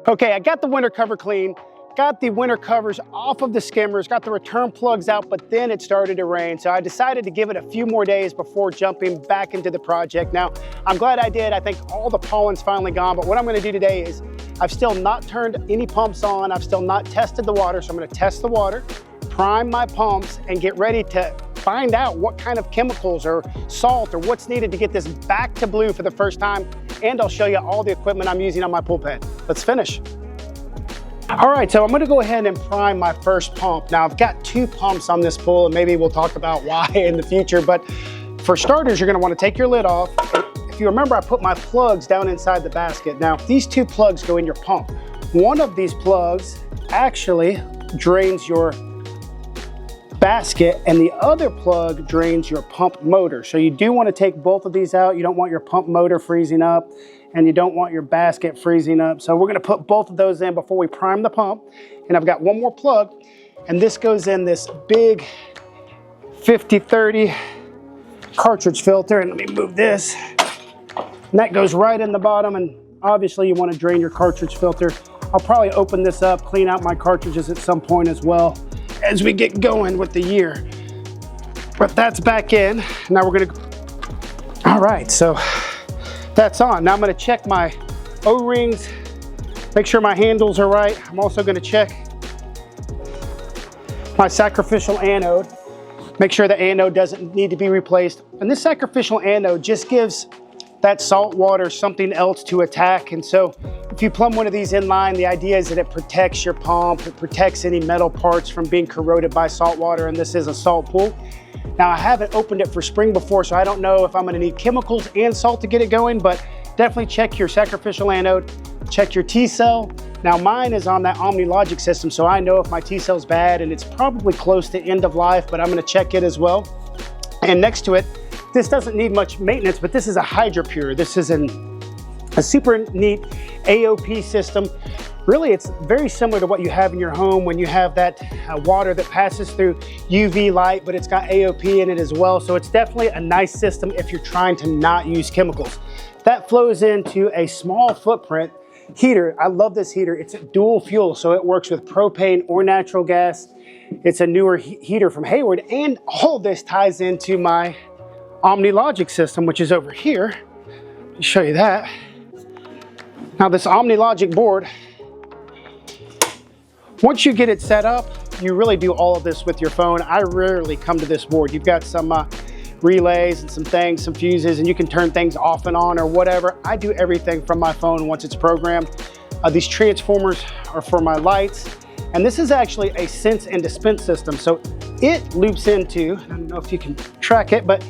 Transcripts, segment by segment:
Okay, I got the winter cover clean, got the winter covers off of the skimmers, got the return plugs out, but then it started to rain. So I decided to give it a few more days before jumping back into the project. Now, I'm glad I did. I think all the pollen's finally gone, but what I'm gonna do today is I've still not turned any pumps on. I've still not tested the water. So I'm gonna test the water, prime my pumps, and get ready to find out what kind of chemicals or salt or what's needed to get this back to blue for the first time. And I'll show you all the equipment I'm using on my pool pad. Let's finish. All right, so I'm gonna go ahead and prime my first pump. Now I've got 2 pumps on this pool, and maybe we'll talk about why in the future, but for starters, you're gonna wanna take your lid off. If you remember, I put my plugs down inside the basket. Now, these 2 plugs go in your pump. One of these plugs actually drains your basket, and the other plug drains your pump motor. So you do want to take both of these out. You don't want your pump motor freezing up, and you don't want your basket freezing up. So we're going to put both of those in before we prime the pump. And I've got one more plug, and this goes in this big 50-30 cartridge filter. And let me move this. And that goes right in the bottom, and obviously you want to drain your cartridge filter. I'll probably open this up, clean out my cartridges at some point as well as we get going with the year. But that's back in. Now we're gonna, all right, so that's on. Now I'm gonna check my O-rings, make sure my handles are right. I'm also gonna check my sacrificial anode, make sure the anode doesn't need to be replaced. And this sacrificial anode just gives that salt water something else to attack. And so if you plumb one of these in line, the idea is that it protects your pump, it protects any metal parts from being corroded by salt water, and this is a salt pool. Now I haven't opened it for spring before, so I don't know if I'm gonna need chemicals and salt to get it going, but definitely check your sacrificial anode, check your T-cell. Now mine is on that OmniLogic system, so I know if my T-cell's bad, and it's probably close to end of life, but I'm gonna check it as well. And next to it, this doesn't need much maintenance, but this is a HydroPure. This is a super neat AOP system. Really, it's very similar to what you have in your home when you have that water that passes through UV light, but it's got AOP in it as well. So it's definitely a nice system if you're trying to not use chemicals. That flows into a small footprint heater. I love this heater. It's a dual fuel, so it works with propane or natural gas. It's a newer heater from Hayward, and all this ties into my OmniLogic system, which is over here. Let me show you that. Now this OmniLogic board, once you get it set up, you really do all of this with your phone. I rarely come to this board. You've got some relays and some things, some fuses, and you can turn things off and on or whatever. I do everything from my phone once it's programmed. These transformers are for my lights, and this is actually a sense and dispense system. So it loops into, I don't know if you can track it, but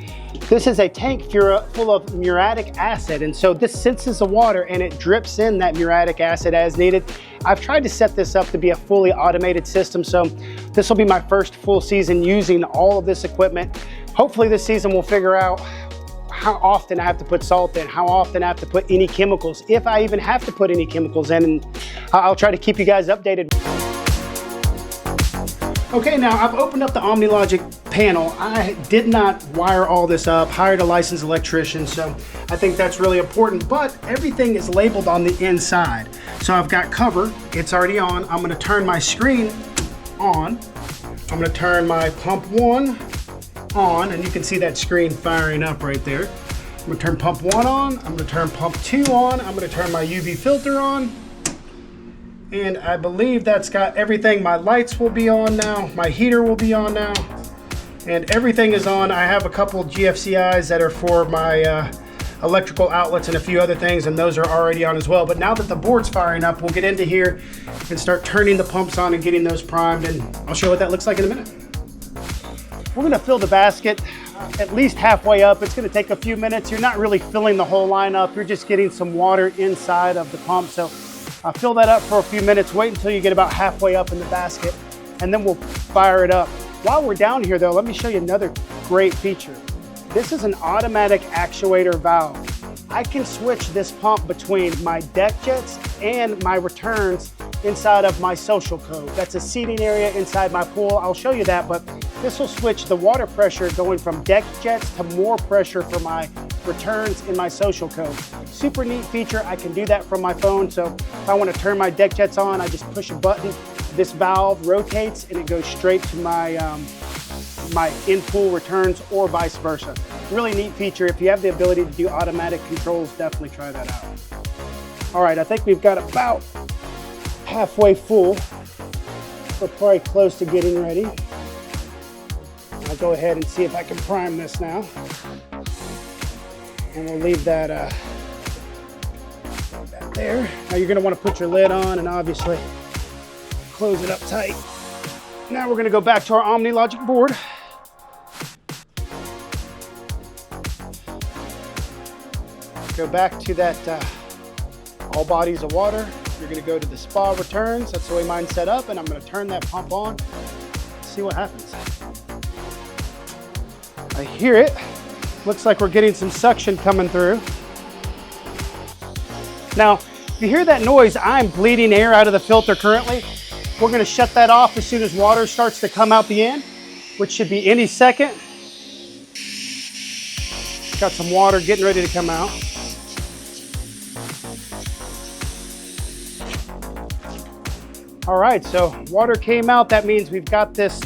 this is a tank full of muriatic acid, and so this senses the water and it drips in that muriatic acid as needed. I've tried to set this up to be a fully automated system, so this will be my first full season using all of this equipment. Hopefully this season we'll figure out how often I have to put salt in, how often I have to put any chemicals, if I even have to put any chemicals in, and I'll try to keep you guys updated. Okay, now I've opened up the OmniLogic panel. I did not wire all this up, hired a licensed electrician, so I think that's really important, but everything is labeled on the inside. So I've got cover, it's already on. I'm gonna turn my screen on. I'm gonna turn my pump 1 on, and you can see that screen firing up right there. I'm gonna turn pump 1 on, I'm gonna turn pump 2 on, I'm gonna turn my UV filter on, and I believe that's got everything. My lights will be on now, my heater will be on now, and everything is on. I have a couple GFCIs that are for my electrical outlets and a few other things, and those are already on as well. But now that the board's firing up, we'll get into here and start turning the pumps on and getting those primed, and I'll show you what that looks like in a minute. We're gonna fill the basket at least halfway up. It's gonna take a few minutes. You're not really filling the whole line up. You're just getting some water inside of the pump. So fill that up for a few minutes. Wait until you get about halfway up in the basket, and then we'll fire it up. While we're down here though, let me show you another great feature. This is an automatic actuator valve. I can switch this pump between my deck jets and my returns inside of my social cove. That's a seating area inside my pool. I'll show you that, but this will switch the water pressure going from deck jets to more pressure for my returns in my social cove. Super neat feature. I can do that from my phone. So if I want to turn my deck jets on, I just push a button. This valve rotates and it goes straight to my my in-pool returns, or vice versa. Really neat feature. If you have the ability to do automatic controls, definitely try that out. All right, I think we've got about halfway full. We're probably close to getting ready. I'll go ahead and see if I can prime this now. And we'll leave that, there. Now you're gonna wanna put your lid on and obviously close it up tight. Now we're gonna go back to our OmniLogic board. Go back to that all bodies of water. You're gonna go to the spa returns. That's the way mine's set up, and I'm gonna turn that pump on and see what happens. I hear it. Looks like we're getting some suction coming through. Now, if you hear that noise, I'm bleeding air out of the filter currently. We're gonna shut that off as soon as water starts to come out the end, which should be any second. Got some water getting ready to come out. All right, so water came out. That means we've got this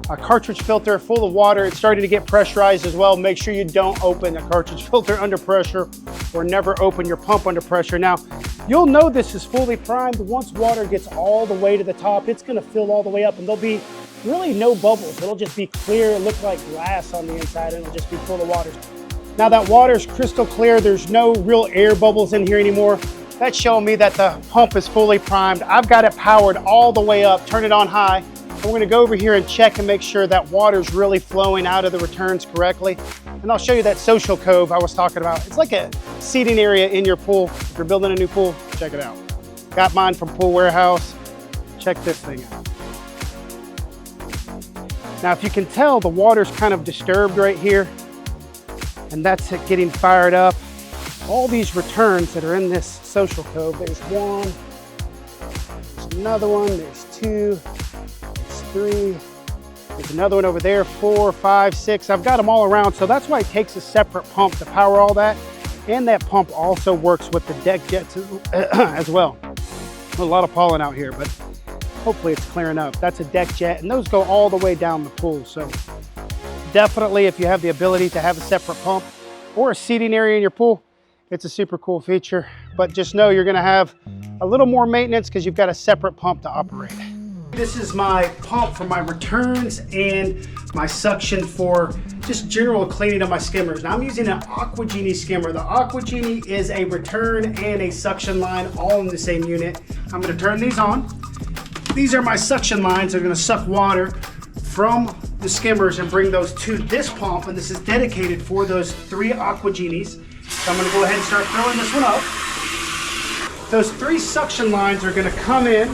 cartridge filter full of water. It's starting to get pressurized as well. Make sure you don't open a cartridge filter under pressure, or never open your pump under pressure. Now, you'll know this is fully primed once water gets all the way to the top. It's gonna fill all the way up and there'll be really no bubbles. It'll just be clear, look like glass on the inside, and it'll just be full of water. Now that water is crystal clear. There's no real air bubbles in here anymore. That's showing me that the pump is fully primed. I've got it powered all the way up, turn it on high. We're gonna go over here and check and make sure that water's really flowing out of the returns correctly. And I'll show you that social cove I was talking about. It's like a seating area in your pool. If you're building a new pool, check it out. Got mine from Pool Warehouse. Check this thing out. Now, if you can tell, the water's kind of disturbed right here, and that's it getting fired up. All these returns that are in this social cove, there's one, there's another one, there's two, there's three, there's another one over there, 4, 5, 6. I've got them all around, so that's why it takes a separate pump to power all that. And that pump also works with the deck jets as well. A lot of pollen out here, but hopefully it's clearing up. That's a deck jet, and those go all the way down the pool. So definitely, if you have the ability to have a separate pump or a seating area in your pool, it's a super cool feature. But just know you're gonna have a little more maintenance because you've got a separate pump to operate. This is my pump for my returns and my suction for just general cleaning of my skimmers. Now I'm using an Aqua Genie skimmer. The Aqua Genie is a return and a suction line all in the same unit. I'm gonna turn these on. These are my suction lines. They're gonna suck water from the skimmers and bring those to this pump, and this is dedicated for those 3 Aqua Genies. So I'm gonna go ahead and start filling this one up. Those 3 suction lines are gonna come in,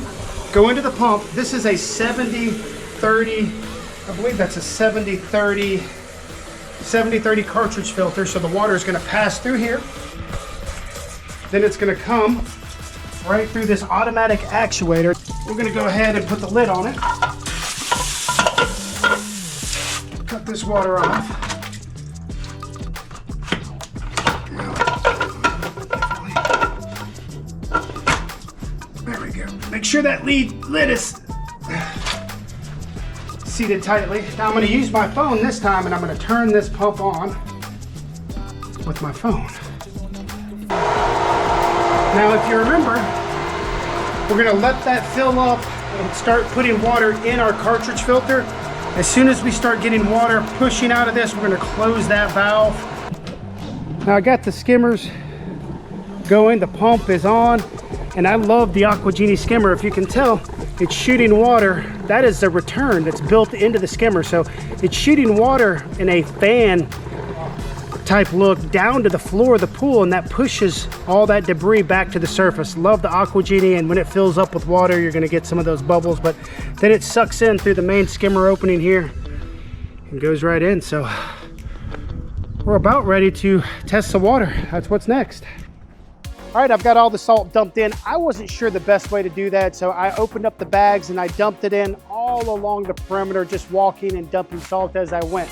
go into the pump. This is a 70-30, I believe that's a 70-30 cartridge filter. So the water is gonna pass through here. Then it's gonna come right through this automatic actuator. We're gonna go ahead and put the lid on it. Cut this water off. There we go. Make sure that lid is seated tightly. Now I'm going to use my phone this time, and I'm going to turn this pump on with my phone. Now if you remember, we're going to let that fill up and start putting water in our cartridge filter. As soon as we start getting water pushing out of this, we're going to close that valve. Now I got the skimmers going, the pump is on, and I love the Aqua Genie skimmer. If you can tell, it's shooting water. That is the return that's built into the skimmer. So it's shooting water in a fan type look down to the floor of the pool, and that pushes all that debris back to the surface. Love the Aqua Genie, and when it fills up with water, you're gonna get some of those bubbles, but then it sucks in through the main skimmer opening here and goes right in. So we're about ready to test the water. That's what's next. All right, I've got all the salt dumped in. I wasn't sure the best way to do that, so I opened up the bags and I dumped it in all along the perimeter, just walking and dumping salt as I went.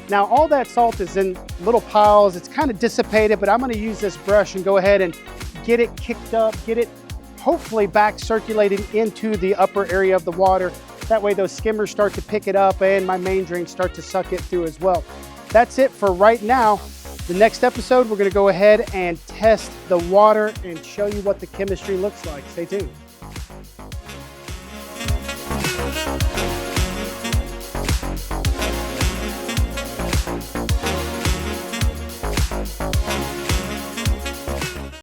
Now all that salt is in little piles. It's kind of dissipated, but I'm going to use this brush and go ahead and get it kicked up, get it hopefully back circulating into the upper area of the water. That way those skimmers start to pick it up and my main drains start to suck it through as well. That's it for right now. The next episode, we're going to go ahead and test the water and show you what the chemistry looks like. Stay tuned.